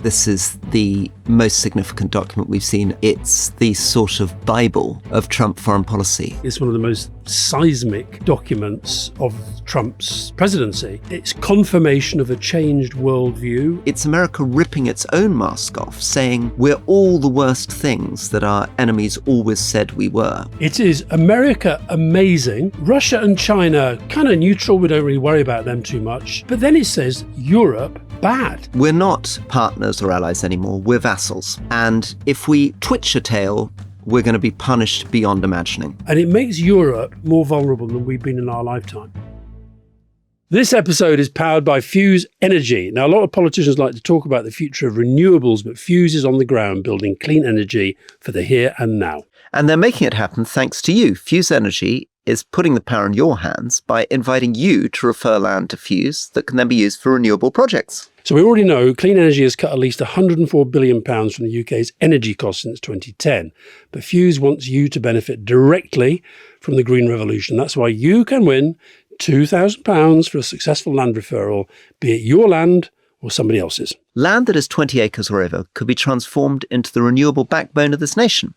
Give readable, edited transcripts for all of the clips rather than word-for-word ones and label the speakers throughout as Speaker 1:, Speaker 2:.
Speaker 1: This is the most significant document we've seen. It's the sort of Bible of Trump foreign policy.
Speaker 2: It's one of the most seismic documents of Trump's presidency. It's confirmation of a changed worldview.
Speaker 1: It's America ripping its own mask off, saying we're all the worst things that our enemies always said we were.
Speaker 2: It is America amazing, Russia and China kind of neutral, we don't really worry about them too much. But then it says Europe bad.
Speaker 1: We're not partners or allies anymore, we're vassals. And if we twitch a tail, we're going to be punished beyond imagining.
Speaker 2: And it makes Europe more vulnerable than we've been in our lifetime. This episode is powered by Fuse Energy. Now, a lot of politicians like to talk about the future of renewables, but Fuse is on the ground building clean energy for the here and now.
Speaker 1: And they're making it happen thanks to you. Fuse Energy is putting the power in your hands by inviting you to refer land to Fuse that can then be used for renewable projects.
Speaker 2: So we already know clean energy has cut at least £104 billion from the UK's energy costs since 2010. But Fuse wants you to benefit directly from the green revolution. That's why you can win £2,000 for a successful land referral, be it your land or somebody else's.
Speaker 1: Land that is 20 acres or over could be transformed into the renewable backbone of this nation,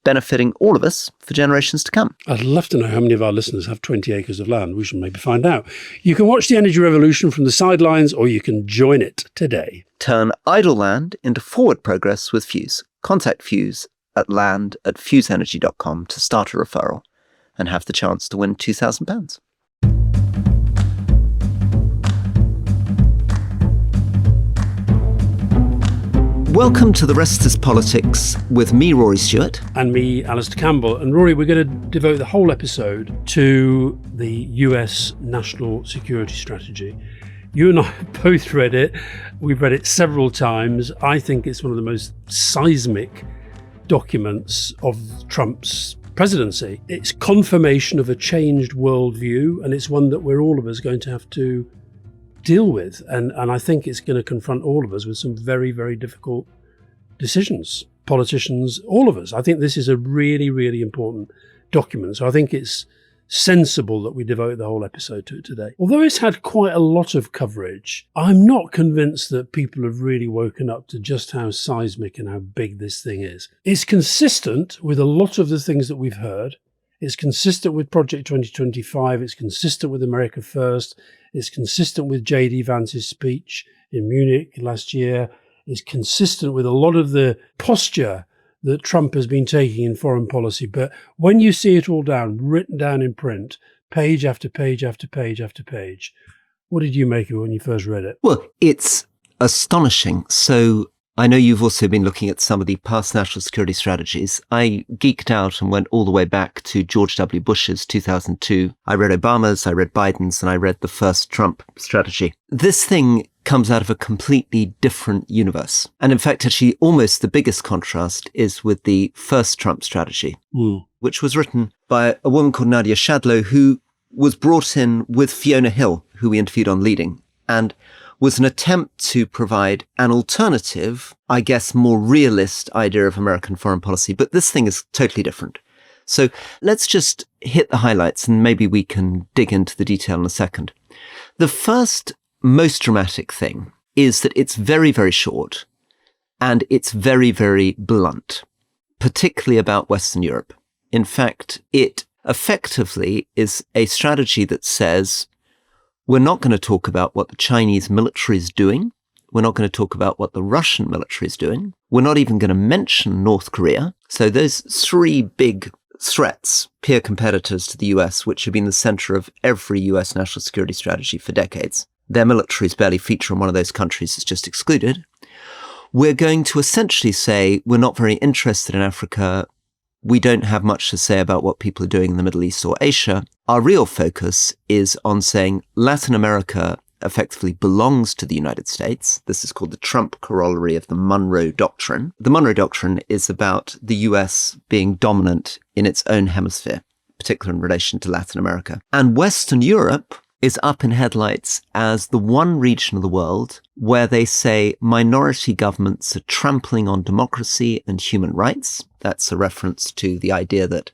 Speaker 1: benefiting all of us for generations to come.
Speaker 2: I'd love to know how many of our listeners have 20 acres of land. We should maybe find out. You can watch the energy revolution from the sidelines, or you can join it today.
Speaker 1: Turn idle land into forward progress with Fuse. Contact Fuse at land@fuseenergy.com to start a referral and have the chance to win £2,000. Welcome to The Rest is Politics with me, Rory Stewart.
Speaker 2: And me, Alistair Campbell. And Rory, we're going to devote the whole episode to the US national security strategy. You and I both read it. We've read it several times. I think it's one of the most seismic documents of Trump's presidency. It's confirmation of a changed worldview, and it's one that we're all of us going to have to deal with. And I think it's going to confront all of us with some very, very difficult decisions. Politicians, all of us. I think this is a really, really important document. So I think it's sensible that we devote the whole episode to it today. Although it's had quite a lot of coverage, I'm not convinced that people have really woken up to just how seismic and how big this thing is. It's consistent with a lot of the things that we've heard. It's consistent with Project 2025. It's consistent with America First. It's consistent with J.D. Vance's speech in Munich last year. It's consistent with a lot of the posture that Trump has been taking in foreign policy. But when you see it all down, written down in print, page after page after page after page, what did you make of it when you first read it?
Speaker 1: Well, it's astonishing. So I know you've also been looking at some of the past national security strategies. I geeked out and went all the way back to George W. Bush's 2002. I read Obama's, I read Biden's, and I read the first Trump strategy. This thing comes out of a completely different universe. And in fact, actually, almost the biggest contrast is with the first Trump strategy, which was written by a woman called Nadia Shadlow, who was brought in with Fiona Hill, who we interviewed on Leading, and was an attempt to provide an alternative, I guess, more realist idea of American foreign policy. But this thing is totally different. So let's just hit the highlights and maybe we can dig into the detail in a second. The first most dramatic thing is that it's very, very short and it's very, very blunt, particularly about Western Europe. In fact, it effectively is a strategy that says, we're not going to talk about what the Chinese military is doing. We're not going to talk about what the Russian military is doing. We're not even going to mention North Korea. So those three big threats, peer competitors to the US, which have been the center of every US national security strategy for decades. Their militaries barely feature in one of those countries. It's just excluded. We're going to essentially say we're not very interested in Africa. We don't have much to say about what people are doing in the Middle East or Asia. Our real focus is on saying Latin America effectively belongs to the United States. This is called the Trump corollary of the Monroe doctrine. The Monroe doctrine is about the US being dominant in its own hemisphere, particularly in relation to Latin America. And Western Europe is up in headlights as the one region of the world where they say minority governments are trampling on democracy and human rights. That's a reference to the idea that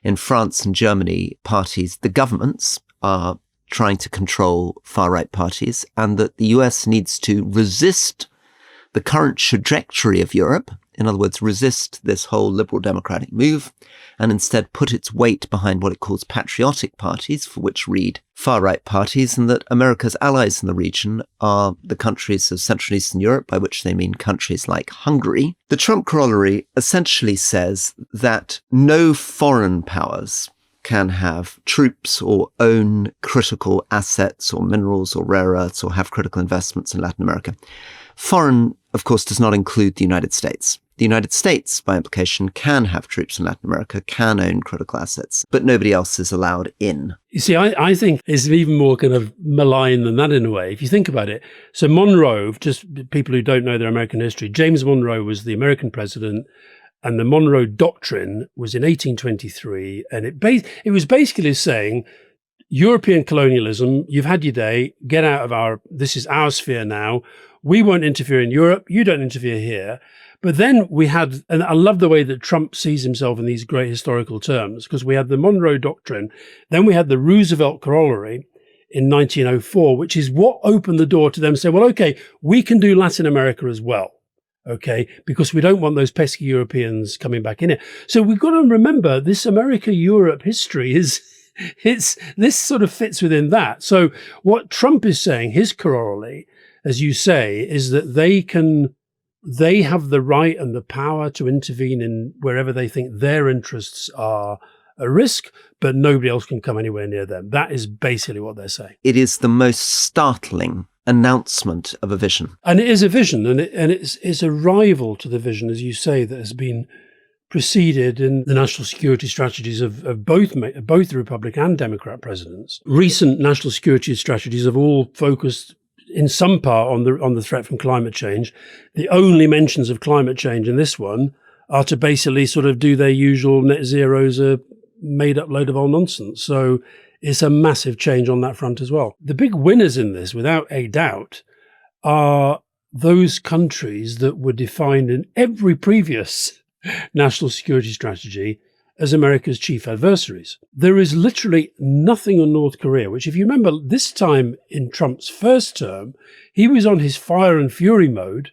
Speaker 1: in France and Germany, the governments are trying to control far-right parties, and that the US needs to resist the current trajectory of Europe, in other words, resist this whole liberal democratic move, and instead put its weight behind what it calls patriotic parties, for which read far-right parties, and that America's allies in the region are the countries of Central and Eastern Europe, by which they mean countries like Hungary. The Trump corollary essentially says that no foreign powers can have troops or own critical assets or minerals or rare earths or have critical investments in Latin America. Foreign, of course, does not include the United States. The United States, by implication, can have troops in Latin America, can own critical assets, but nobody else is allowed in.
Speaker 2: You see, I think it's even more kind of malign than that in a way, if you think about it. So Monroe, just people who don't know their American history, James Monroe was the American president, and the Monroe Doctrine was in 1823, and it was basically saying, European colonialism, you've had your day, get out of this is our sphere now, we won't interfere in Europe, you don't interfere here. But then we had, and I love the way that Trump sees himself in these great historical terms, because we had the Monroe Doctrine, then we had the Roosevelt Corollary in 1904, which is what opened the door to them saying, well, okay, we can do Latin America as well, okay, because we don't want those pesky Europeans coming back in it. So we've got to remember this America-Europe history this sort of fits within that. So what Trump is saying, his corollary, as you say, is that they have the right and the power to intervene in wherever they think their interests are a risk, but nobody else can come anywhere near them. That is basically what they're saying.
Speaker 1: It is the most startling announcement of a vision.
Speaker 2: And it is a vision, and it's a rival to the vision, as you say, that has been preceded in the national security strategies of both the Republican and Democrat presidents. Recent national security strategies have all focused in some part on the threat from climate change. The only mentions of climate change in this one are to basically sort of do their usual net zero's a made up load of old nonsense. So it's a massive change on that front as well. The big winners in this, without a doubt, are those countries that were defined in every previous national security strategy as America's chief adversaries. There is literally nothing on North Korea, which, if you remember, this time in Trump's first term, he was on his fire and fury mode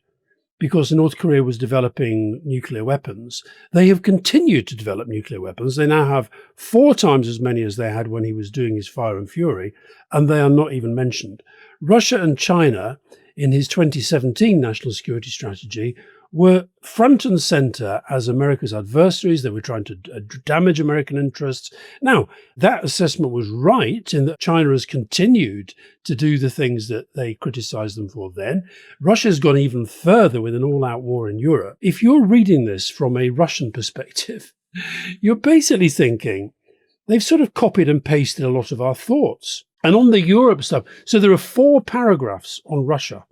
Speaker 2: because North Korea was developing nuclear weapons. They have continued to develop nuclear weapons. They now have 4 times as many as they had when he was doing his fire and fury, and they are not even mentioned. Russia and China, in his 2017 national security strategy, were front and center as America's adversaries. They were trying to damage American interests. Now, that assessment was right in that China has continued to do the things that they criticized them for then. Russia's gone even further with an all-out war in Europe. If you're reading this from a Russian perspective, you're basically thinking they've sort of copied and pasted a lot of our thoughts. And on the Europe stuff, so there are 4 paragraphs on Russia.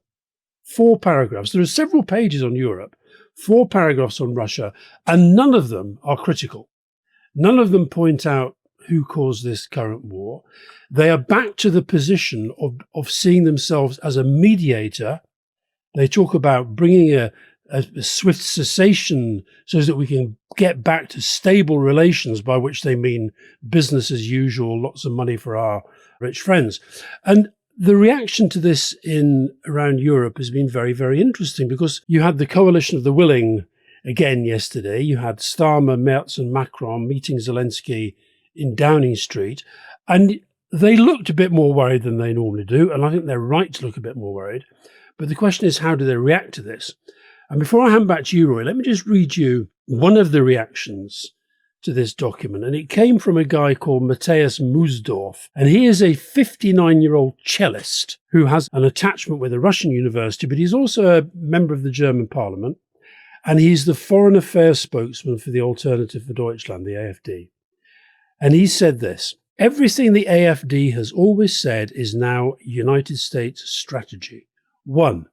Speaker 2: 4 paragraphs. There are several pages on Europe, 4 paragraphs on Russia, and none of them are critical. None of them point out who caused this current war. They are back to the position of seeing themselves as a mediator. They talk about bringing a swift cessation so that we can get back to stable relations, by which they mean business as usual, lots of money for our rich friends. And the reaction to this around Europe has been very, very interesting, because you had the coalition of the willing again yesterday. You had Starmer, Merz and Macron meeting Zelensky in Downing Street, and they looked a bit more worried than they normally do, and I think they're right to look a bit more worried. But the question is, how do they react to this? And before I hand back to you, Roy, let me just read you one of the reactions to this document, and it came from a guy called Matthias Musdorf, and he is a 59-year-old cellist who has an attachment with a Russian university, but he's also a member of the German parliament, and he's the foreign affairs spokesman for the Alternative for Deutschland, the AfD. And he said this: everything the AfD has always said is now United States strategy. 1,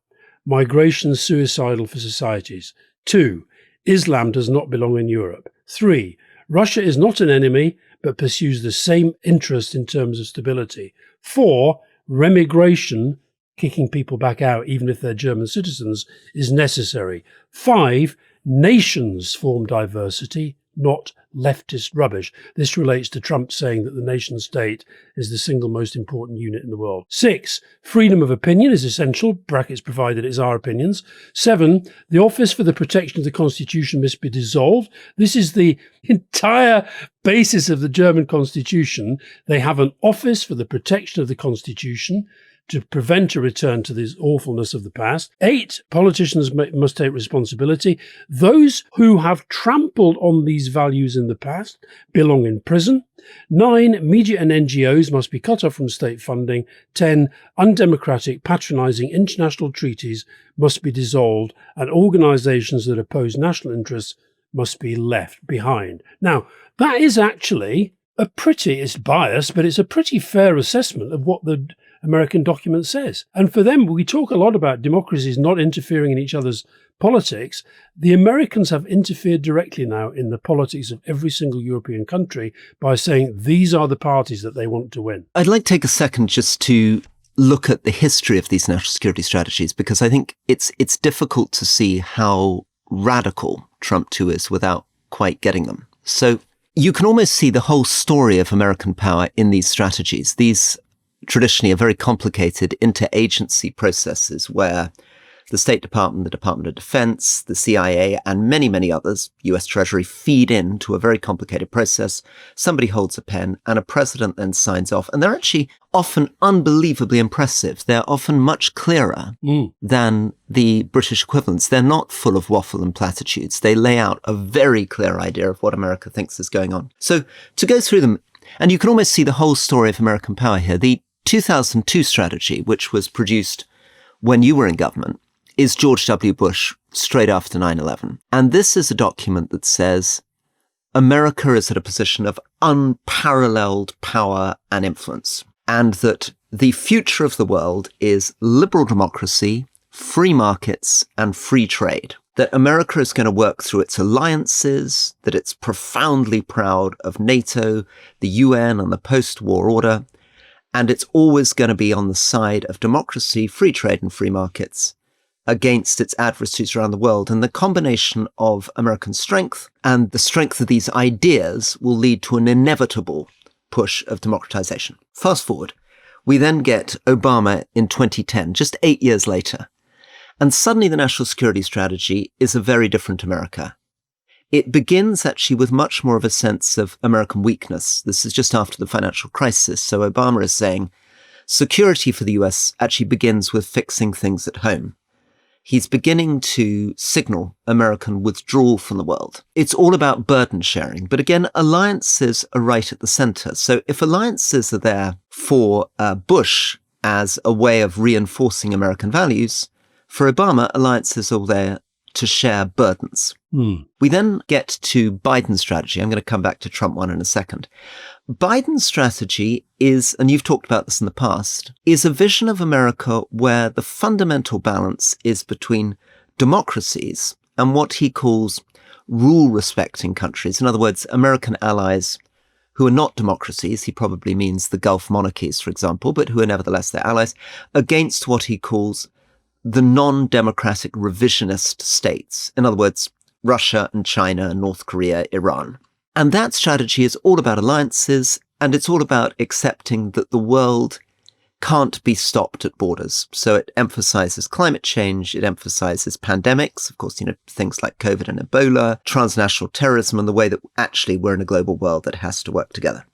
Speaker 2: migration suicidal for societies. 2, Islam does not belong in Europe. 3, Russia is not an enemy, but pursues the same interest in terms of stability. 4, remigration, kicking people back out, even if they're German citizens, is necessary. 5, nations form diversity, not leftist rubbish. This relates to Trump saying that the nation state is the single most important unit in the world. 6, freedom of opinion is essential, brackets provided it's our opinions. 7, the Office for the Protection of the Constitution must be dissolved. This is the entire basis of the German Constitution. They have an Office for the Protection of the Constitution to prevent a return to this awfulness of the past. 8, politicians must take responsibility. Those who have trampled on these values in the past belong in prison. 9, media and NGOs must be cut off from state funding. 10, undemocratic, patronising international treaties must be dissolved, and organisations that oppose national interests must be left behind. Now, that is actually it's biased, but it's a pretty fair assessment of what the American document says. And for them, we talk a lot about democracies not interfering in each other's politics. The Americans have interfered directly now in the politics of every single European country by saying these are the parties that they want to win.
Speaker 1: I'd like to take a second just to look at the history of these national security strategies, because I think it's difficult to see how radical Trump 2 is without quite getting them. So you can almost see the whole story of American power in these strategies. These traditionally are very complicated interagency processes where the State Department, the Department of Defense, the CIA, and many, many others, US Treasury, feed into a very complicated process. Somebody holds a pen and a president then signs off. And they're actually often unbelievably impressive. They're often much clearer than the British equivalents. They're not full of waffle and platitudes. They lay out a very clear idea of what America thinks is going on. So to go through them, and you can almost see the whole story of American power here. The 2002 strategy, which was produced when you were in government, is George W. Bush straight after 9/11. And this is a document that says America is at a position of unparalleled power and influence, and that the future of the world is liberal democracy, free markets, and free trade. That America is going to work through its alliances, that it's profoundly proud of NATO, the UN, and the post-war order, and it's always going to be on the side of democracy, free trade, and free markets against its adversaries around the world. And the combination of American strength and the strength of these ideas will lead to an inevitable push of democratization. Fast forward, we then get Obama in 2010, just 8 years later. And suddenly the national security strategy is a very different America. It begins actually with much more of a sense of American weakness. This is just after the financial crisis. So Obama is saying security for the US actually begins with fixing things at home. He's beginning to signal American withdrawal from the world. It's all about burden sharing. But again, alliances are right at the center. So if alliances are there for Bush as a way of reinforcing American values, for Obama, alliances are there to share burdens. We then get to Biden's strategy. I'm going to come back to Trump one in a second. Biden's strategy is, and you've talked about this in the past, is a vision of America where the fundamental balance is between democracies and what he calls rule-respecting countries. In other words, American allies who are not democracies, he probably means the Gulf monarchies, for example, but who are nevertheless their allies, against what he calls the non-democratic revisionist states. In other words, Russia and China, North Korea, Iran. And that strategy is all about alliances, and it's all about accepting that the world can't be stopped at borders. So it emphasizes climate change, it emphasizes pandemics, of course, things like COVID and Ebola, transnational terrorism, and the way that actually we're in a global world that has to work together.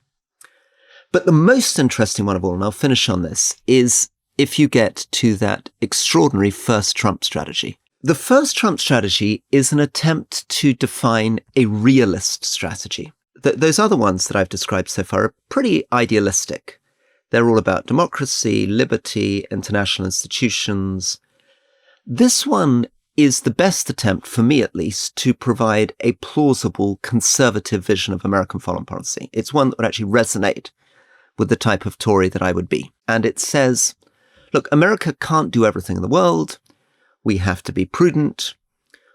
Speaker 1: But the most interesting one of all, and I'll finish on this, is if you get to that extraordinary first Trump strategy. The first Trump strategy is an attempt to define a realist strategy. Those other ones that I've described so far are pretty idealistic. They're all about democracy, liberty, international institutions. This one is the best attempt, for me at least, to provide a plausible conservative vision of American foreign policy. It's one that would actually resonate with the type of Tory that I would be. And it says, look, America can't do everything in the world. We have to be prudent.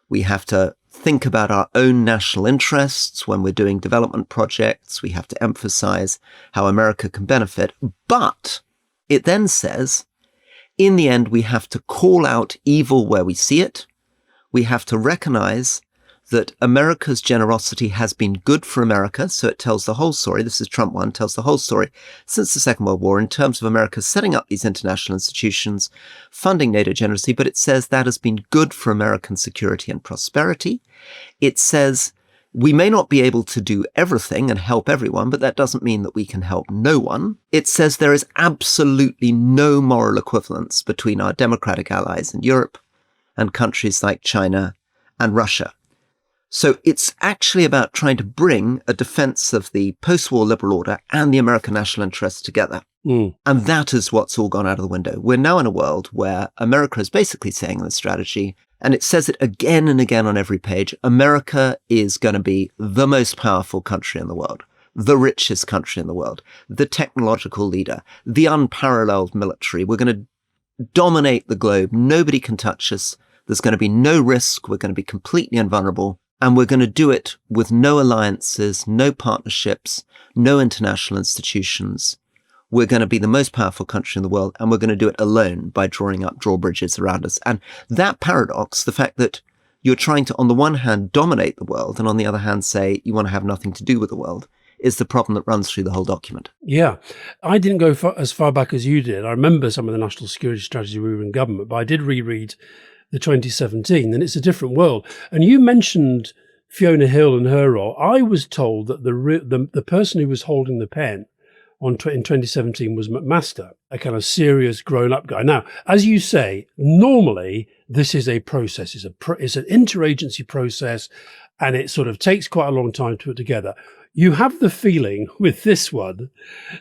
Speaker 1: We have to think about our own national interests when we're doing development projects. We have to emphasize how America can benefit. But it then says, in the end, we have to call out evil where we see it. We have to recognize that America's generosity has been good for America. So it tells the whole story. This is Trump 1, tells the whole story since the Second World War in terms of America setting up these international institutions, funding NATO generously. But it says that has been good for American security and prosperity. It says we may not be able to do everything and help everyone, but that doesn't mean that we can help no one. It says there is absolutely no moral equivalence between our democratic allies in Europe and countries like China and Russia. So it's actually about trying to bring a defense of the post-war liberal order and the American national interest together. And that is what's all gone out of the window. We're now in a world where America is basically saying in the strategy, and it says it again and again on every page, America is going to be the most powerful country in the world, the richest country in the world, the technological leader, the unparalleled military. We're going to dominate the globe. Nobody can touch us. There's going to be no risk. We're going to be completely invulnerable. And we're going to do it with no alliances, no partnerships, no international institutions. We're going to be the most powerful country in the world, and we're going to do it alone by drawing up drawbridges around us. And that paradox, the fact that you're trying to, on the one hand, dominate the world, and on the other hand, say you want to have nothing to do with the world, is the problem that runs through the whole document.
Speaker 2: Yeah. I didn't go as far back as you did. I remember some of the national security strategy we were in government, but I did reread the 2017, and it's a different world. And you mentioned Fiona Hill and her role. I was told that the person who was holding the pen in 2017 was McMaster, a kind of serious grown-up guy. Now, as you say, normally this is a process. It's an interagency process, and it sort of takes quite a long time to put together. You have the feeling with this one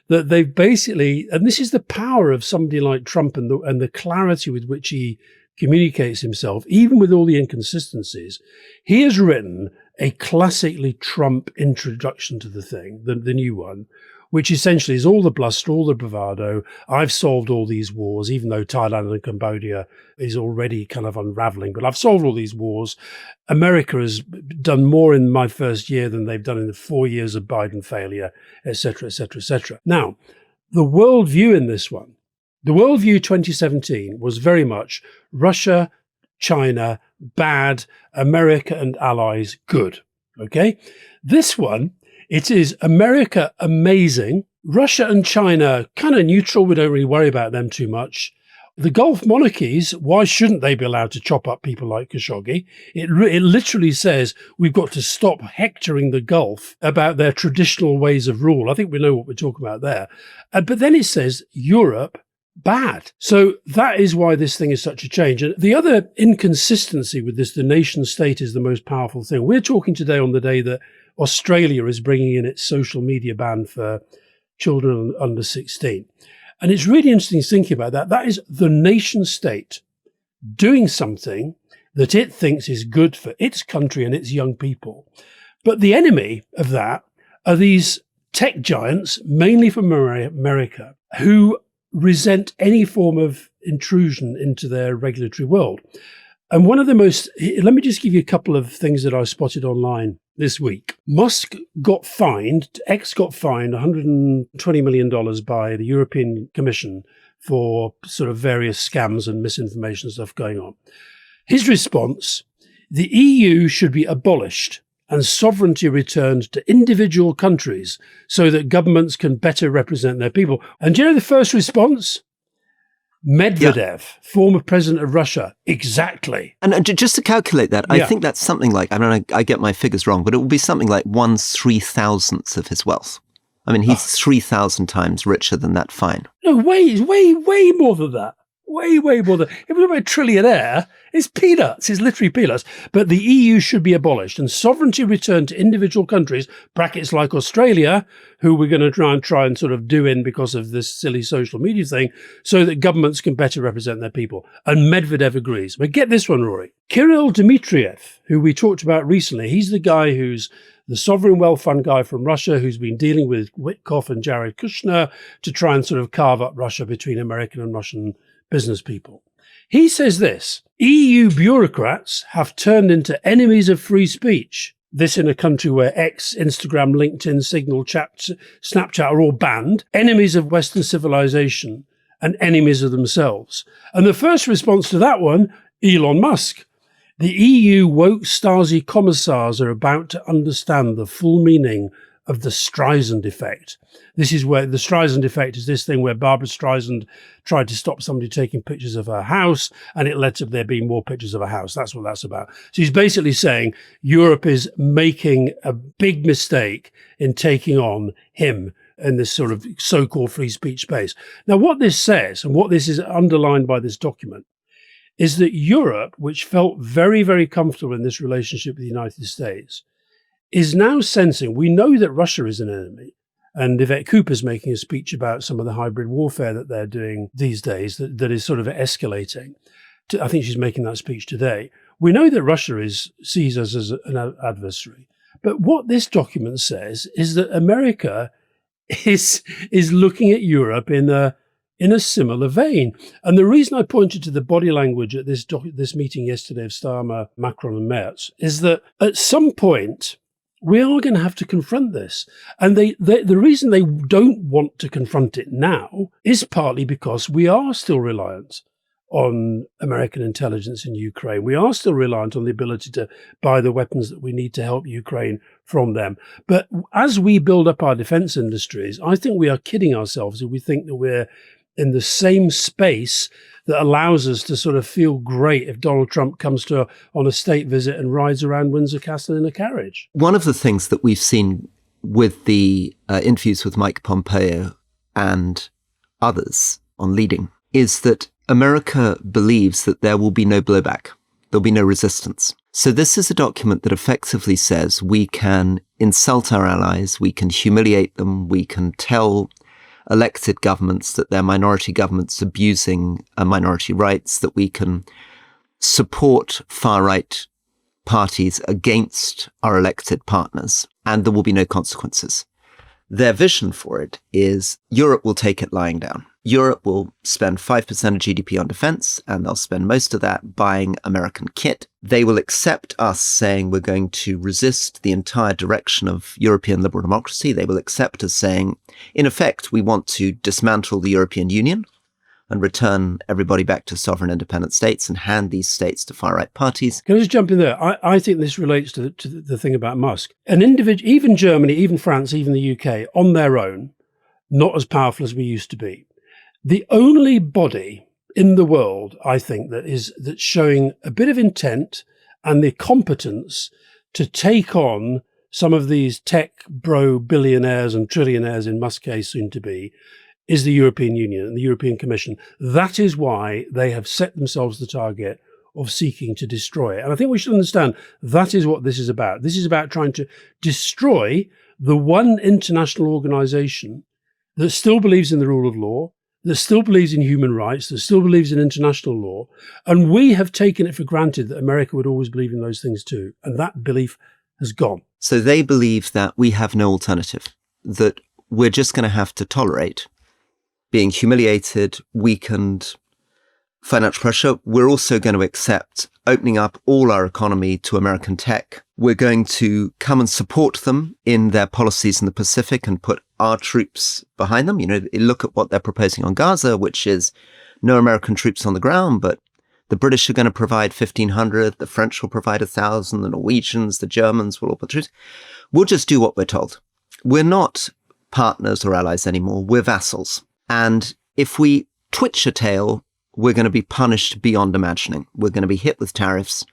Speaker 2: that they've basically, and this is the power of somebody like Trump and the clarity with which he communicates himself, even with all the inconsistencies. He has written a classically Trump introduction to the thing, the new one, which essentially is all the bluster, all the bravado. I've solved all these wars, even though Thailand and Cambodia is already kind of unraveling, but I've solved all these wars. America has done more in my first year than they've done in the 4 years of Biden failure, et cetera, et cetera, et cetera. Now, the worldview in this one, the worldview 2017 was very much Russia, China, bad, America and allies, good. Okay? This one, it is America, amazing, Russia and China, kind of neutral. We don't really worry about them too much. The Gulf monarchies, why shouldn't they be allowed to chop up people like Khashoggi? It literally says we've got to stop hectoring the Gulf about their traditional ways of rule. I think we know what we're talking about there. But then it says Europe, bad. So that is why this thing is such a change. And the other inconsistency with this, the nation state is the most powerful thing. We're talking today on the day that Australia is bringing in its social media ban for children under 16. And it's really interesting thinking about that. That is the nation state doing something that it thinks is good for its country and its young people. But the enemy of that are these tech giants, mainly from America, who resent any form of intrusion into their regulatory world. And one of the most, let me just give you a couple of things that I spotted online this week. X got fined $120 million by the European Commission for sort of various scams and misinformation stuff going on. His response, the EU should be abolished and sovereignty returned to individual countries so that governments can better represent their people. And do you know the first response? Medvedev, former president of Russia. Exactly.
Speaker 1: And just to calculate that, I think that's something like, I don't know, I get my figures wrong, but it will be something like 1/3000th of his wealth. I mean, he's 3,000 times richer than that fine.
Speaker 2: No, way more than that. Way more than, if we're about a trillionaire, it's peanuts. It's literally peanuts. But the EU should be abolished and sovereignty returned to individual countries, brackets like Australia, who we're going to try and sort of do in because of this silly social media thing, so that governments can better represent their people. And Medvedev agrees. But get this one, Rory. Kirill Dmitriev, who we talked about recently, he's the guy who's the sovereign wealth fund guy from Russia who's been dealing with Witkoff and Jared Kushner to try and sort of carve up Russia between American and Russian business people. He says this: EU bureaucrats have turned into enemies of free speech. This in a country where X, Instagram, LinkedIn, Signal, Snapchat are all banned, enemies of Western civilization and enemies of themselves. And the first response to that one, Elon Musk. The EU woke Stasi commissars are about to understand the full meaning of the Streisand effect. This is where the Streisand effect is this thing where Barbara Streisand tried to stop somebody taking pictures of her house, and it led to there being more pictures of her house. That's what that's about. So he's basically saying Europe is making a big mistake in taking on him in this sort of so-called free speech space. Now, what this says, and what this is underlined by this document, is that Europe, which felt very, very comfortable in this relationship with the United States, is now sensing, we know that Russia is an enemy. And Yvette Cooper's making a speech about some of the hybrid warfare that they're doing these days that is sort of escalating. I think she's making that speech today. We know that Russia sees us as an adversary. But what this document says is that America is looking at Europe in a similar vein. And the reason I pointed to the body language at this meeting yesterday of Starmer, Macron and Merz is that at some point, we are going to have to confront this. And the reason they don't want to confront it now is partly because we are still reliant on American intelligence in Ukraine. We are still reliant on the ability to buy the weapons that we need to help Ukraine from them. But as we build up our defense industries, I think we are kidding ourselves if we think that we're in the same space that allows us to sort of feel great if Donald Trump comes on a state visit and rides around Windsor Castle in a carriage.
Speaker 1: One of the things that we've seen with the interviews with Mike Pompeo and others on leading is that America believes that there will be no blowback. There'll be no resistance. So this is a document that effectively says we can insult our allies, we can humiliate them, we can tell elected governments that they're minority governments abusing minority rights, that we can support far-right parties against our elected partners, and there will be no consequences. Their vision for it is Europe will take it lying down. Europe will spend 5% of GDP on defense, and they'll spend most of that buying American kit. They will accept us saying we're going to resist the entire direction of European liberal democracy. They will accept us saying, in effect, we want to dismantle the European Union and return everybody back to sovereign independent states and hand these states to far-right parties.
Speaker 2: Can I just jump in there? I think this relates to the thing about Musk. An individual, even Germany, even France, even the UK, on their own, not as powerful as we used to be. The only body in the world, I think, that's showing a bit of intent and the competence to take on some of these tech bro billionaires and trillionaires, in Musk's case soon to be, is the European Union and the European Commission. That is why they have set themselves the target of seeking to destroy it. And I think we should understand that is what this is about. This is about trying to destroy the one international organization that still believes in the rule of law, that still believes in human rights, that still believes in international law. And we have taken it for granted that America would always believe in those things too. And that belief has gone.
Speaker 1: So they believe that we have no alternative, that we're just going to have to tolerate being humiliated, weakened, financial pressure. We're also going to accept opening up all our economy to American tech. We're going to come and support them in their policies in the Pacific and put our troops behind them. You know, look at what they're proposing on Gaza, which is no American troops on the ground, but the British are going to provide 1,500, the French will provide 1,000, the Norwegians, the Germans will all put troops. We'll just do what we're told. We're not partners or allies anymore. We're vassals. And if we twitch a tail, we're going to be punished beyond imagining. We're going to be hit with tariffs.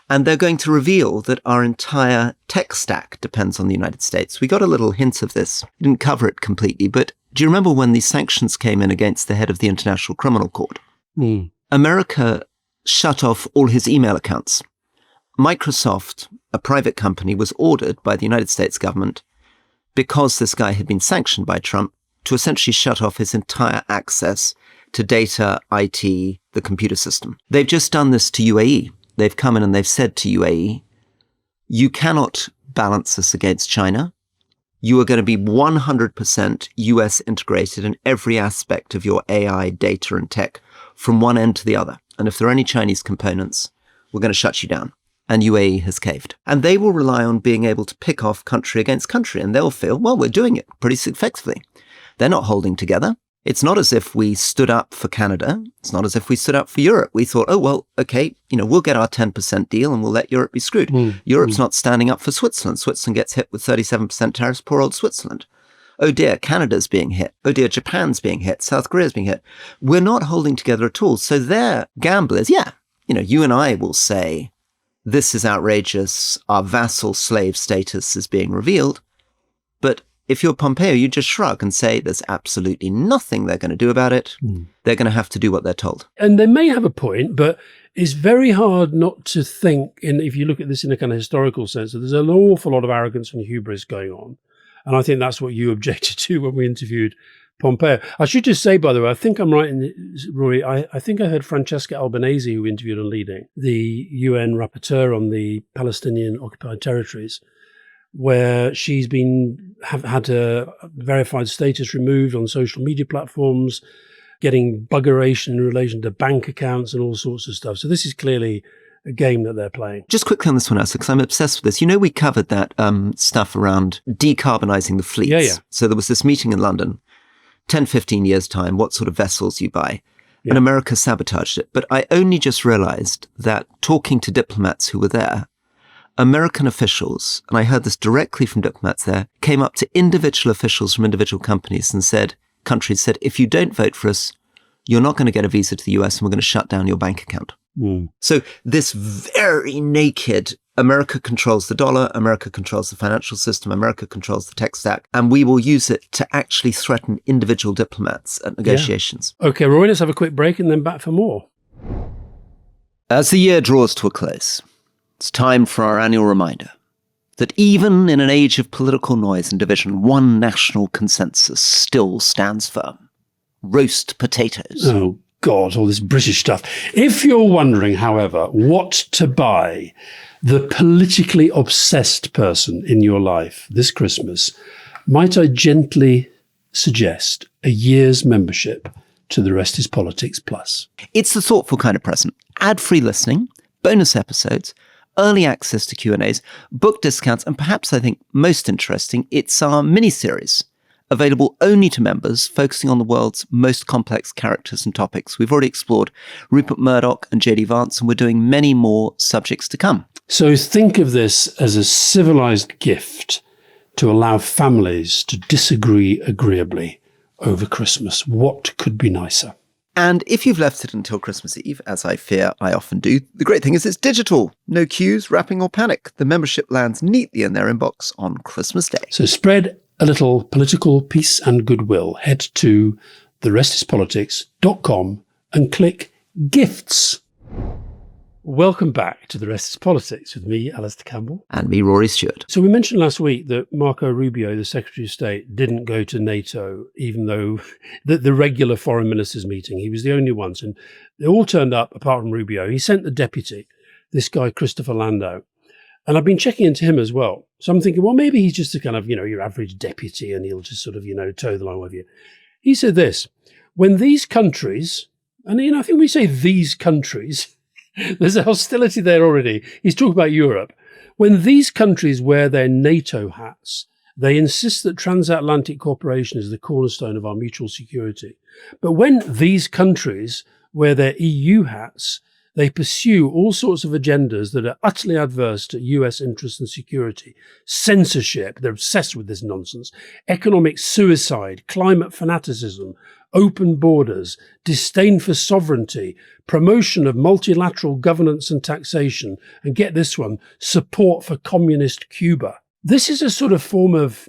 Speaker 1: And they're going to reveal that our entire tech stack depends on the United States. We got a little hint of this. We didn't cover it completely, but do you remember when these sanctions came in against the head of the International Criminal Court? America shut off all his email accounts. Microsoft, a private company, was ordered by the United States government, because this guy had been sanctioned by Trump, to essentially shut off his entire access to data, IT, the computer system. They've just done this to UAE. They've come in and they've said to UAE, you cannot balance us against China. You are going to be 100% US integrated in every aspect of your AI, data, and tech from one end to the other. And if there are any Chinese components, we're going to shut you down. And UAE has caved. And they will rely on being able to pick off country against country. And they'll feel, well, we're doing it pretty effectively. They're not holding together. It's not as if we stood up for Canada. It's not as if we stood up for Europe. We thought, oh, well, okay, we'll get our 10% deal and we'll let Europe be screwed. Europe's not standing up for Switzerland. Switzerland gets hit with 37% tariffs, poor old Switzerland. Oh dear, Canada's being hit. Oh dear, Japan's being hit. South Korea's being hit. We're not holding together at all. So their gamble is, you and I will say, this is outrageous. Our vassal slave status is being revealed. But if you're Pompeo, you just shrug and say there's absolutely nothing they're going to do about it. They're going to have to do what they're told.
Speaker 2: And they may have a point, but it's very hard not to think, if you look at this in a kind of historical sense, that there's an awful lot of arrogance and hubris going on. And I think that's what you objected to when we interviewed Pompeo. I should just say, by the way, I think I'm right, Rory, I think I heard Francesca Albanese, who interviewed on Leading, the UN rapporteur on the Palestinian occupied territories, where she's had a verified status removed on social media platforms, getting buggeration in relation to bank accounts and all sorts of stuff. So this is clearly a game that they're playing.
Speaker 1: Just quickly on this one, Asa, because I'm obsessed with this. We covered that stuff around decarbonising the fleets.
Speaker 2: Yeah.
Speaker 1: So there was this meeting in London, 10, 15 years' time, what sort of vessels you buy. And America sabotaged it. But I only just realised that talking to diplomats who were there, American officials, and I heard this directly from diplomats there, came up to individual officials from individual countries and said, if you don't vote for us, you're not going to get a visa to the US and we're going to shut down your bank account. So this very naked, America controls the dollar, America controls the financial system, America controls the tech stack, and we will use it to actually threaten individual diplomats at negotiations.
Speaker 2: Yeah. Okay, Roy, let's have a quick break and then back for more.
Speaker 1: As the year draws to a close, it's time for our annual reminder that even in an age of political noise and division, one national consensus still stands firm. Roast potatoes.
Speaker 2: Oh, God, all this British stuff. If you're wondering, however, what to buy the politically obsessed person in your life this Christmas, might I gently suggest a year's membership to The Rest is Politics Plus? It's
Speaker 1: the thoughtful kind of present. Ad-free listening, bonus episodes, early access to Q&As, book discounts, and perhaps I think most interesting, it's our mini-series, available only to members, focusing on the world's most complex characters and topics. We've already explored Rupert Murdoch and J.D. Vance, and we're doing many more subjects to come.
Speaker 2: So think of this as a civilized gift to allow families to disagree agreeably over Christmas. What could be nicer?
Speaker 1: And if you've left it until Christmas Eve, as I fear I often do, the great thing is it's digital. No queues, wrapping or panic. The membership lands neatly in their inbox on Christmas Day.
Speaker 2: So spread a little political peace and goodwill. Head to therestispolitics.com and click Gifts. Welcome back to The Rest is Politics with me, Alistair Campbell.
Speaker 1: And me, Rory Stewart.
Speaker 2: So we mentioned last week that Marco Rubio, the Secretary of State, didn't go to NATO, even though the regular foreign ministers meeting, he was the only ones. And they all turned up, apart from Rubio. He sent the deputy, this guy, Christopher Landau. And I've been checking into him as well. So I'm thinking, well, maybe he's just a kind of, your average deputy and he'll just sort of, toe the line with you. He said this, when these countries, and, I think we say these countries, there's a hostility there already. He's talking about Europe. When these countries wear their NATO hats, they insist that transatlantic cooperation is the cornerstone of our mutual security. But when these countries wear their EU hats, they pursue all sorts of agendas that are utterly adverse to US interests and security. Censorship, they're obsessed with this nonsense. Economic suicide, climate fanaticism, open borders, disdain for sovereignty, promotion of multilateral governance and taxation, and get this one, support for communist Cuba. This is a sort of form of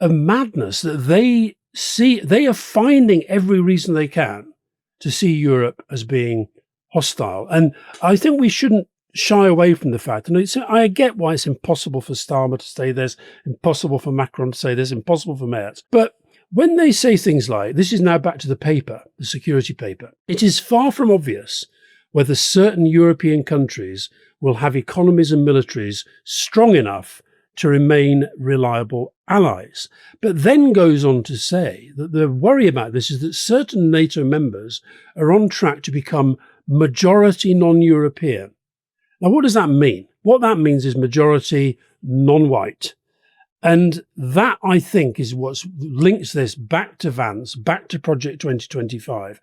Speaker 2: madness that they see. They are finding every reason they can to see Europe as being hostile. And I think we shouldn't shy away from the fact. And I get why it's impossible for Starmer to say this, impossible for Macron to say this, impossible for Merz. But when they say things like, this is now back to the paper, the security paper, it is far from obvious whether certain European countries will have economies and militaries strong enough to remain reliable allies. But then goes on to say that the worry about this is that certain NATO members are on track to become majority non-European. Now, what does that mean? What that means is majority non-white. And that, I think, is what links this back to Vance, back to Project 2025.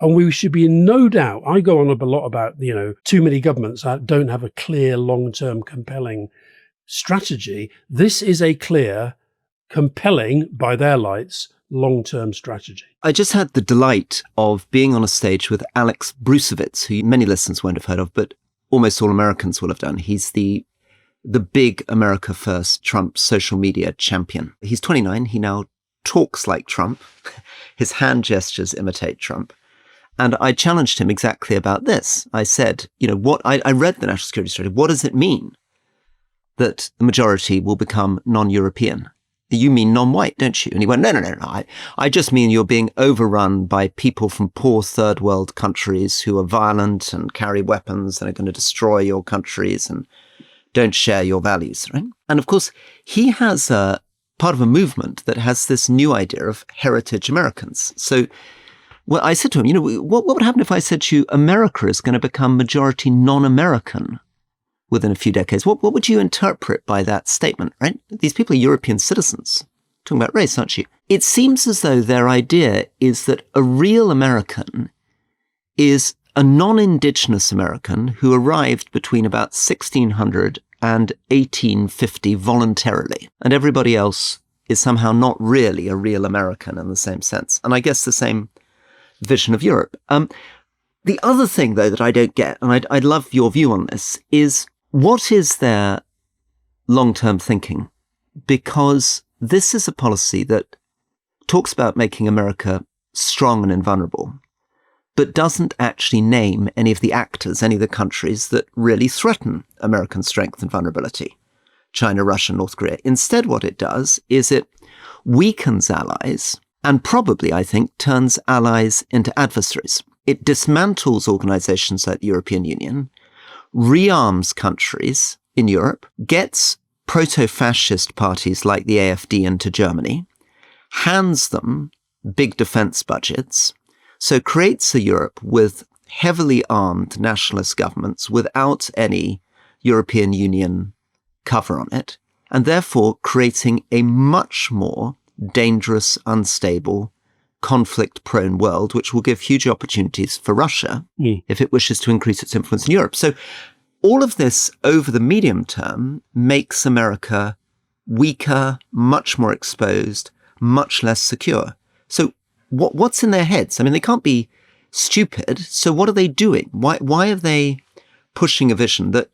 Speaker 2: And we should be in no doubt. I go on a lot about, too many governments don't have a clear, long-term, compelling strategy. This is a clear, compelling, by their lights, long-term strategy.
Speaker 1: I just had the delight of being on a stage with Alex Bruesewitz, who many listeners won't have heard of, but almost all Americans will have done. He's the big America First Trump social media champion. He's 29. He now talks like Trump. His hand gestures imitate Trump. And I challenged him exactly about this. I said, I read the national security strategy. What does it mean that the majority will become non-European? You mean non-white, don't you? And he went, no. I just mean you're being overrun by people from poor third world countries who are violent and carry weapons and are going to destroy your countries and don't share your values, right? And of course, he has a part of a movement that has this new idea of heritage Americans. So I said to him, what would happen if I said to you, America is going to become majority non-American within a few decades? What would you interpret by that statement, right? These people are European citizens. Talking about race, aren't you? It seems as though their idea is that a real American is a non-Indigenous American who arrived between about 1600 and 1850 voluntarily, and everybody else is somehow not really a real American in the same sense. And I guess the same vision of Europe. The other thing, though, that I don't get, and I'd love your view on this, is what is their long-term thinking? Because this is a policy that talks about making America strong and invulnerable, but doesn't actually name any of the actors, any of the countries that really threaten American strength and vulnerability. China, Russia, North Korea. Instead, what it does is it weakens allies and probably, I think, turns allies into adversaries. It dismantles organizations like the European Union, rearms countries in Europe, gets proto-fascist parties like the AfD into Germany, hands them big defense budgets, so creates a Europe with heavily armed nationalist governments without any European Union cover on it, and therefore creating a much more dangerous, unstable, conflict-prone world, which will give huge opportunities for Russia if it wishes to increase its influence in Europe. So all of this over the medium term makes America weaker, much more exposed, much less secure. So what's in their heads? I mean, they can't be stupid. So what are they doing? Why are they pushing a vision that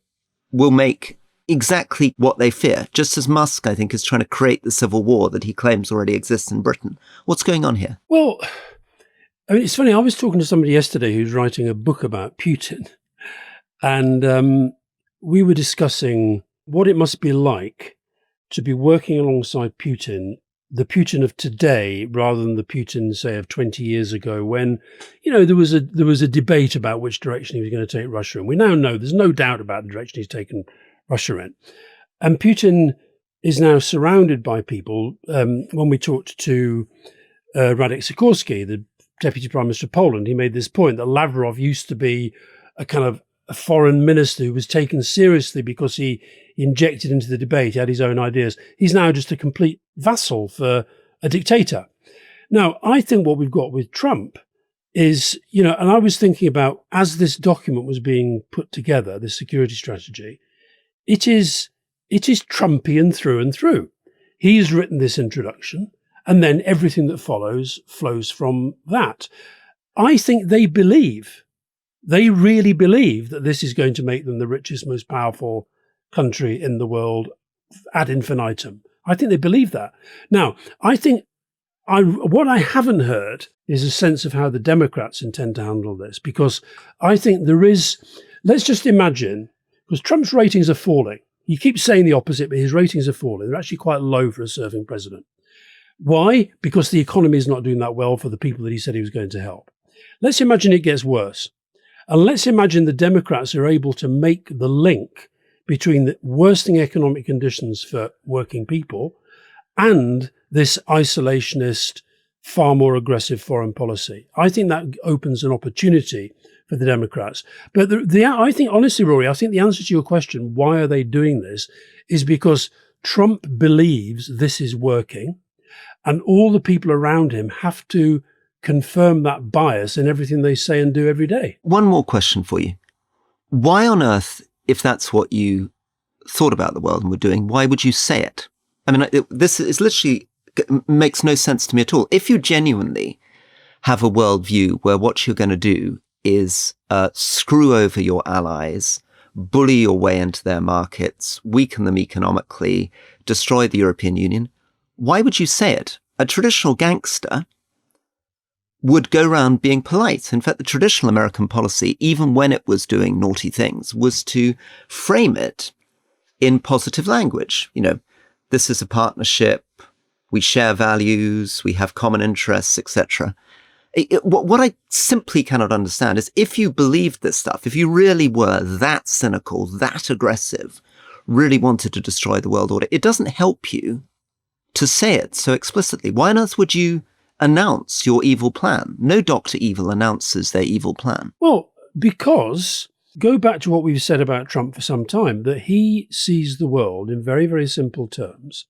Speaker 1: will make exactly what they fear? Just as Musk, I think, is trying to create the civil war that he claims already exists in Britain. What's going on here?
Speaker 2: Well, I mean, it's funny. I was talking to somebody yesterday who's writing a book about Putin, and we were discussing what it must be like to be working alongside Putin, the Putin of today, rather than the Putin, say, of 20 years ago, when, there was a debate about which direction he was going to take Russia in. We now know there's no doubt about the direction he's taken Russia in. And Putin is now surrounded by people. When we talked to Radek Sikorski, the Deputy Prime Minister of Poland, he made this point that Lavrov used to be a kind of a foreign minister who was taken seriously because he injected into the debate, he had his own ideas. He's now just a complete vassal for a dictator. Now, I think what we've got with Trump is, and I was thinking about, as this document was being put together, this security strategy, it is Trumpian through and through. He's written this introduction, and then everything that flows from that. I think they really believe that this is going to make them the richest, most powerful country in the world ad infinitum. I think they believe that. Now, I think what I haven't heard is a sense of how the Democrats intend to handle this, because I think let's just imagine, because Trump's ratings are falling. He keeps saying the opposite, but his ratings are falling. They're actually quite low for a serving president. Why? Because the economy is not doing that well for the people that he said he was going to help. Let's imagine it gets worse. And let's imagine the Democrats are able to make the link between the worsening economic conditions for working people and this isolationist, far more aggressive foreign policy. I think that opens an opportunity for the Democrats. But I think, honestly, Rory, I think the answer to your question, why are they doing this, is because Trump believes this is working, and all the people around him have to confirm that bias in everything they say and do every day.
Speaker 1: One more question for you. Why on earth, if that's what you thought about the world and were doing, why would you say it? I mean, this is literally makes no sense to me at all. If you genuinely have a worldview where what you're going to do is screw over your allies, bully your way into their markets, weaken them economically, destroy the European Union, why would you say it? A traditional gangster would go around being polite. In fact, the traditional American policy, even when it was doing naughty things, was to frame it in positive language. You know, this is a partnership, we share values, we have common interests, etc. What I simply cannot understand is if you believed this stuff, if you really were that cynical, that aggressive, really wanted to destroy the world order, it doesn't help you to say it so explicitly. Why on earth would you announce your evil plan? No Dr. Evil announces their evil plan.
Speaker 2: Well, because go back to what we've said about Trump for some time, that he sees the world in very, very simple terms.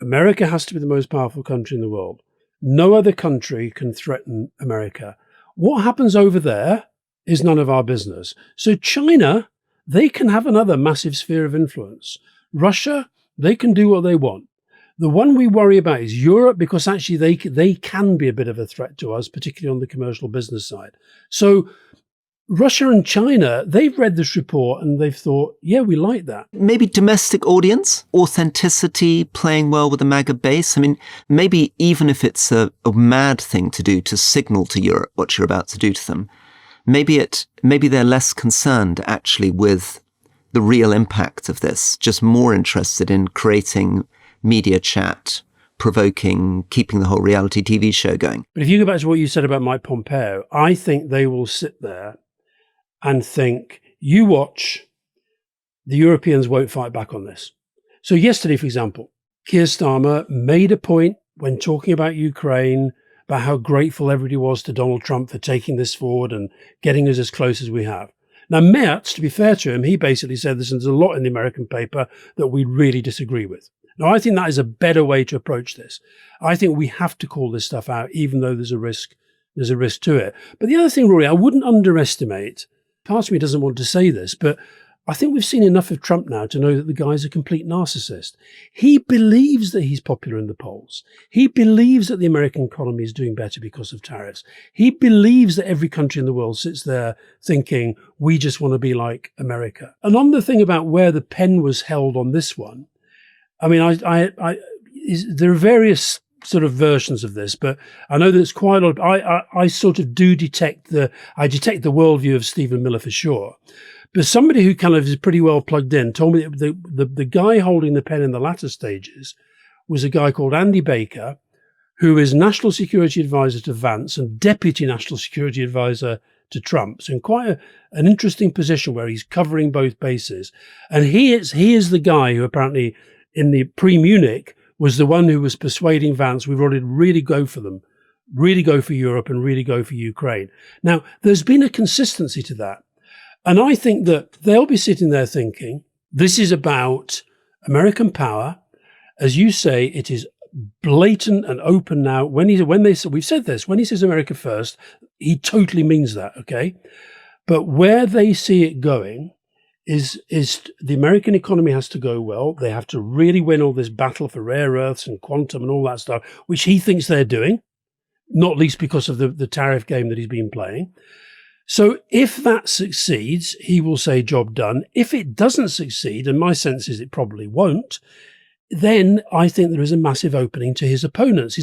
Speaker 2: America has to be the most powerful country in the world. No other country can threaten America. What happens over there is none of our business. So China, they can have another massive sphere of influence. Russia, they can do what they want. The one we worry about is Europe, because actually they can be a bit of a threat to us, particularly on the commercial business side. So Russia and China, they've read this report and they've thought, yeah, we like that.
Speaker 1: Maybe domestic audience, authenticity, playing well with the MAGA base. I mean, maybe even if it's a mad thing to do to signal to Europe what you're about to do to them, maybe they're less concerned actually with the real impact of this, just more interested in creating media chat, provoking, keeping the whole reality TV show going.
Speaker 2: But if you go back to what you said about Mike Pompeo, I think they will sit there and think, you watch, the Europeans won't fight back on this. So yesterday, for example, Keir Starmer made a point when talking about Ukraine, about how grateful everybody was to Donald Trump for taking this forward and getting us as close as we have. Now, Merz, to be fair to him, he basically said there's a lot in the American paper that we really disagree with. Now, I think that is a better way to approach this. I think we have to call this stuff out, even though there's a risk to it. But the other thing, Rory, I wouldn't underestimate, part of me doesn't want to say this, but I think we've seen enough of Trump now to know that the guy's a complete narcissist. He believes that he's popular in the polls. He believes that the American economy is doing better because of tariffs. He believes that every country in the world sits there thinking, we just want to be like America. And on the thing about where the pen was held on this one, I mean, there are various sort of versions of this, but I know that it's quite a lot. I sort of do detect the worldview of Stephen Miller for sure. But somebody who kind of is pretty well plugged in told me that the guy holding the pen in the latter stages was a guy called Andy Baker, who is National Security Advisor to Vance and Deputy National Security Advisor to Trump. So in quite an interesting position where he's covering both bases. And he is the guy who apparently in the pre-Munich was the one who was persuading Vance, we've already really go for them, really go for Europe and really go for Ukraine. Now, there's been a consistency to that. And I think that they'll be sitting there thinking, this is about American power. As you say, it is blatant and open now. We've said this, when he says America first, he totally means that, okay? But where they see it going is the American economy has to go well. They have to really win all this battle for rare earths and quantum and all that stuff, which he thinks they're doing, not least because of the tariff game that he's been playing. So if that succeeds, he will say job done. If it doesn't succeed, and my sense is it probably won't, then I think there is a massive opening to his opponents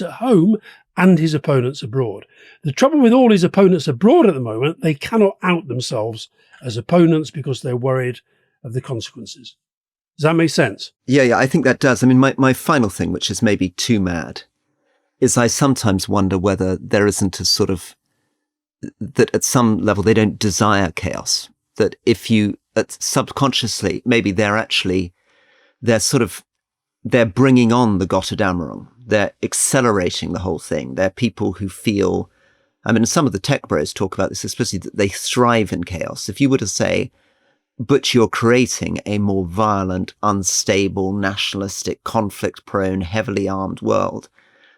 Speaker 2: at home and his opponents abroad. The trouble with all his opponents abroad at the moment, they cannot out themselves as opponents because they're worried of the consequences. Does that make sense?
Speaker 1: Yeah, I think that does. I mean, my final thing, which is maybe too mad, is I sometimes wonder whether there isn't a sort of, that at some level they don't desire chaos. That if you, subconsciously, maybe they're bringing on the Gotterdammerung. They're accelerating the whole thing. They're people who feel, I mean, some of the tech bros talk about this explicitly, that they thrive in chaos. If you were to say, but you're creating a more violent, unstable, nationalistic, conflict-prone, heavily armed world.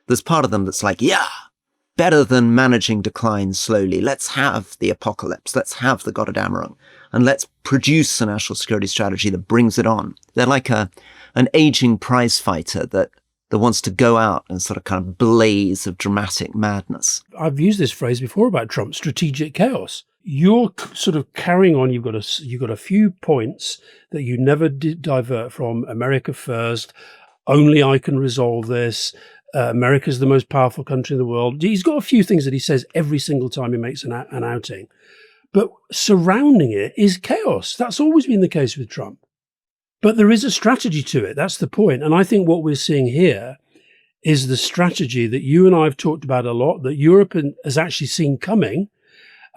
Speaker 1: There's part of them that's like, yeah, better than managing decline slowly. Let's have the apocalypse. Let's have the Gotterdammerung. And let's produce a national security strategy that brings it on. They're like an aging prize fighter that wants to go out and sort of kind of blaze of dramatic madness.
Speaker 2: I've used this phrase before about Trump, strategic chaos. You're sort of carrying on. You've got a few points that you never divert from. America first. Only I can resolve this. America's the most powerful country in the world. He's got a few things that he says every single time he makes an outing. But surrounding it is chaos. That's always been the case with Trump. But there is a strategy to it. That's the point. And I think what we're seeing here is the strategy that you and I have talked about a lot, that Europe has actually seen coming.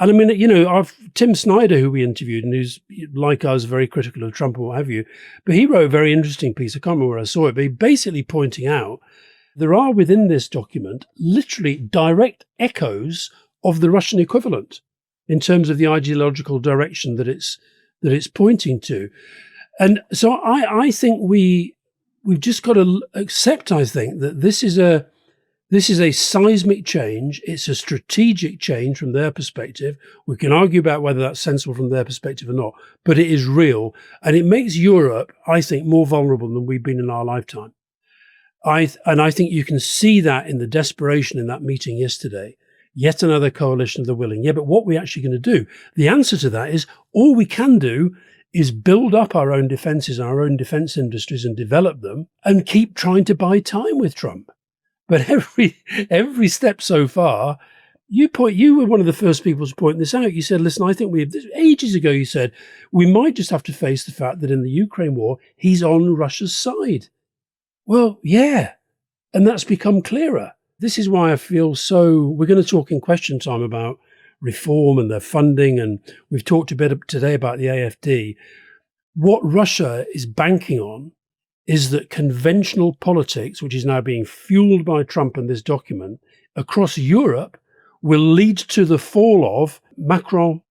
Speaker 2: And I mean, Tim Snyder, who we interviewed, and who's like us, very critical of Trump and what have you, but he wrote a very interesting piece. I can't remember where I saw it, but he basically pointing out there are within this document literally direct echoes of the Russian equivalent in terms of the ideological direction that it's pointing to. And so I think we've just got to accept, I think, that this is a seismic change. It's a strategic change from their perspective. We can argue about whether that's sensible from their perspective or not, but it is real. And it makes Europe, I think, more vulnerable than we've been in our lifetime. I think you can see that in the desperation in that meeting yesterday. Yet another coalition of the willing. Yeah, but what are we actually going to do? The answer to that is all we can do is build up our own defences, our own defence industries and develop them and keep trying to buy time with Trump. But every step so far, you were one of the first people to point this out. You said, listen, I think ages ago you said, we might just have to face the fact that in the Ukraine war, he's on Russia's side. Well, yeah, and that's become clearer. This is why I feel we're going to talk in question time about reform and their funding, and we've talked a bit today about the AfD. What Russia is banking on is that conventional politics, which is now being fueled by Trump and this document, across Europe will lead to the fall of Macron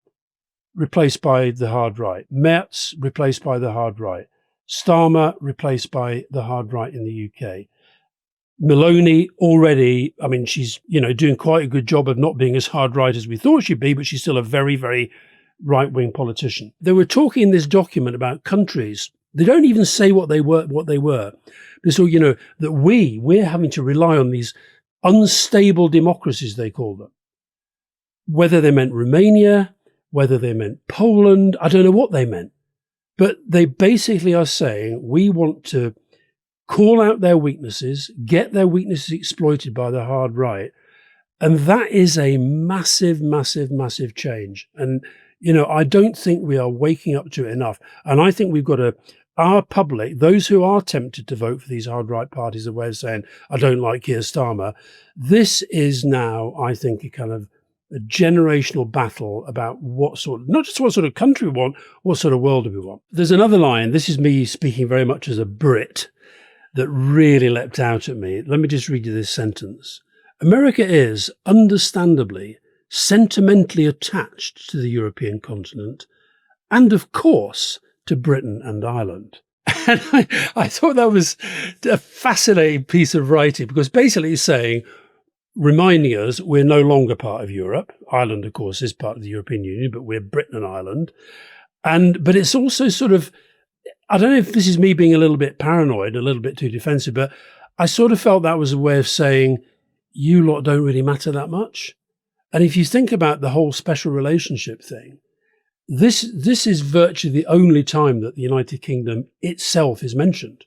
Speaker 2: replaced by the hard right, Merz replaced by the hard right, Starmer replaced by the hard right in the UK. Meloni already, I mean, she's, doing quite a good job of not being as hard right as we thought she'd be, but she's still a very, very right-wing politician. They were talking in this document about countries. They don't even say what they were. So, that we're having to rely on these unstable democracies, they call them. Whether they meant Romania, whether they meant Poland, I don't know what they meant. But they basically are saying we want to call out their weaknesses, get their weaknesses exploited by the hard right. And that is a massive, massive, massive change. And, I don't think we are waking up to it enough. And I think we've got our public, those who are tempted to vote for these hard right parties, a way of saying, I don't like Keir Starmer. This is now, I think, a kind of a generational battle about not just what sort of country we want, what sort of world do we want. There's another line, this is me speaking very much as a Brit, that really leapt out at me. Let me just read you this sentence. America is, understandably, sentimentally attached to the European continent and, of course, to Britain and Ireland. And I thought that was a fascinating piece of writing because basically it's saying, reminding us we're no longer part of Europe. Ireland, of course, is part of the European Union, but we're Britain and Ireland. But it's also sort of, I don't know if this is me being a little bit paranoid, a little bit too defensive, but I sort of felt that was a way of saying, you lot don't really matter that much. And if you think about the whole special relationship thing, this is virtually the only time that the United Kingdom itself is mentioned.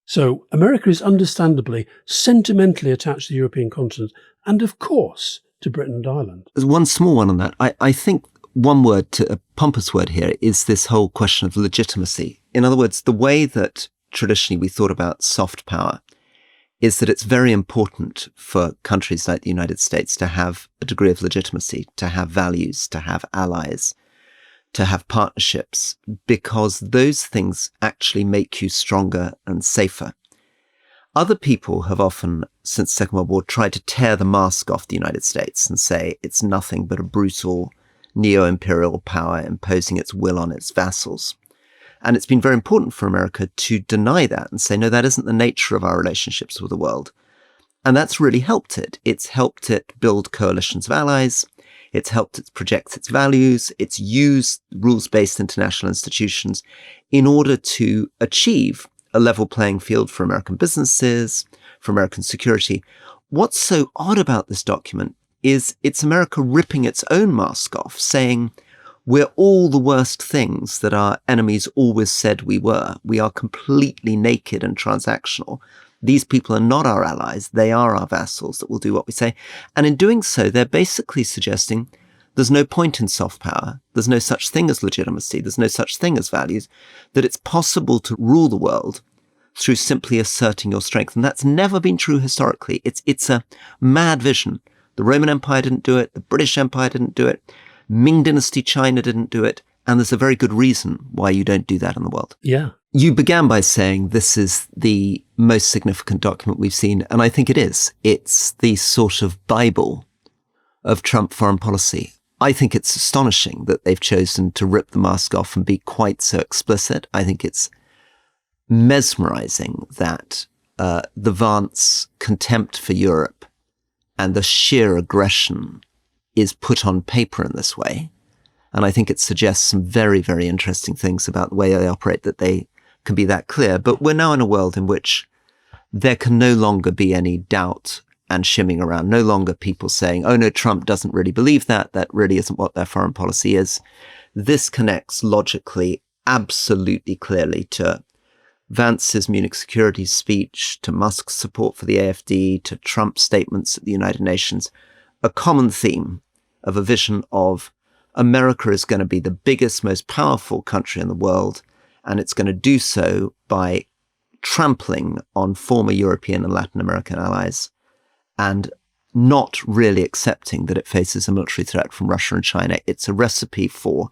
Speaker 2: So America is understandably sentimentally attached to the European continent and, of course, to Britain and Ireland.
Speaker 1: There's one small one on that. I think one word, a pompous word here, is this whole question of legitimacy. In other words, the way that traditionally we thought about soft power is that it's very important for countries like the United States to have a degree of legitimacy, to have values, to have allies, to have partnerships, because those things actually make you stronger and safer. Other people have often, since the Second World War, tried to tear the mask off the United States and say it's nothing but a brutal neo-imperial power imposing its will on its vassals. And it's been very important for America to deny that and say, no, that isn't the nature of our relationships with the world. And that's really helped it. It's helped it build coalitions of allies. It's helped it project its values. It's used rules-based international institutions in order to achieve a level playing field for American businesses, for American security. What's so odd about this document is it's America ripping its own mask off, saying, we're all the worst things that our enemies always said we were. We are completely naked and transactional. These people are not our allies. They are our vassals that will do what we say. And in doing so, they're basically suggesting there's no point in soft power. There's no such thing as legitimacy. There's no such thing as values, that it's possible to rule the world through simply asserting your strength. And that's never been true historically. It's a mad vision. The Roman Empire didn't do it. The British Empire didn't do it. Ming Dynasty China didn't do it. And there's a very good reason why you don't do that in the world.
Speaker 2: Yeah.
Speaker 1: You began by saying this is the most significant document we've seen. And I think it is. It's the sort of Bible of Trump foreign policy. I think it's astonishing that they've chosen to rip the mask off and be quite so explicit. I think it's mesmerizing that the Vance contempt for Europe and the sheer aggression is put on paper in this way. And I think it suggests some very, very interesting things about the way they operate, that they can be that clear. But we're now in a world in which there can no longer be any doubt and shimming around, no longer people saying, oh no, Trump doesn't really believe that. That really isn't what their foreign policy is. This connects logically, absolutely clearly to Vance's Munich security speech, to Musk's support for the AfD, to Trump's statements at the United Nations, a common theme of a vision of America is going to be the biggest, most powerful country in the world, and it's going to do so by trampling on former European and Latin American allies and not really accepting that it faces a military threat from Russia and China. It's a recipe for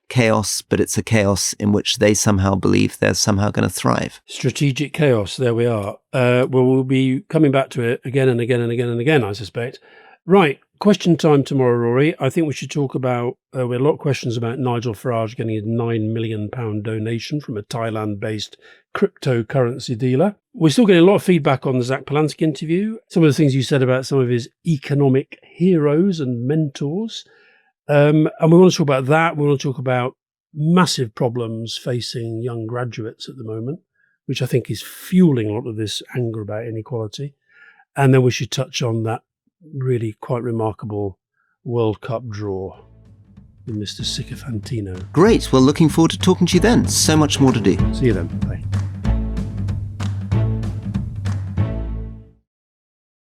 Speaker 1: chaos, but it's a chaos in which they somehow believe they're somehow going to thrive.
Speaker 2: Strategic chaos, there we are. We'll be coming back to it again and again and again and again, I suspect. Right, question time tomorrow, Rory. I think we should talk about, we had a lot of questions about Nigel Farage getting a £9 million donation from a Thailand-based cryptocurrency dealer. We're still getting a lot of feedback on the Zach Polanski interview, some of the things you said about some of his economic heroes and mentors. And we want to talk about that. We want to talk about massive problems facing young graduates at the moment, which I think is fueling a lot of this anger about inequality. And then we should touch on that really quite remarkable World Cup draw with Mr. Sycophantino.
Speaker 1: Great. Well, looking forward to talking to you then. So much more to do.
Speaker 2: See you then. Bye.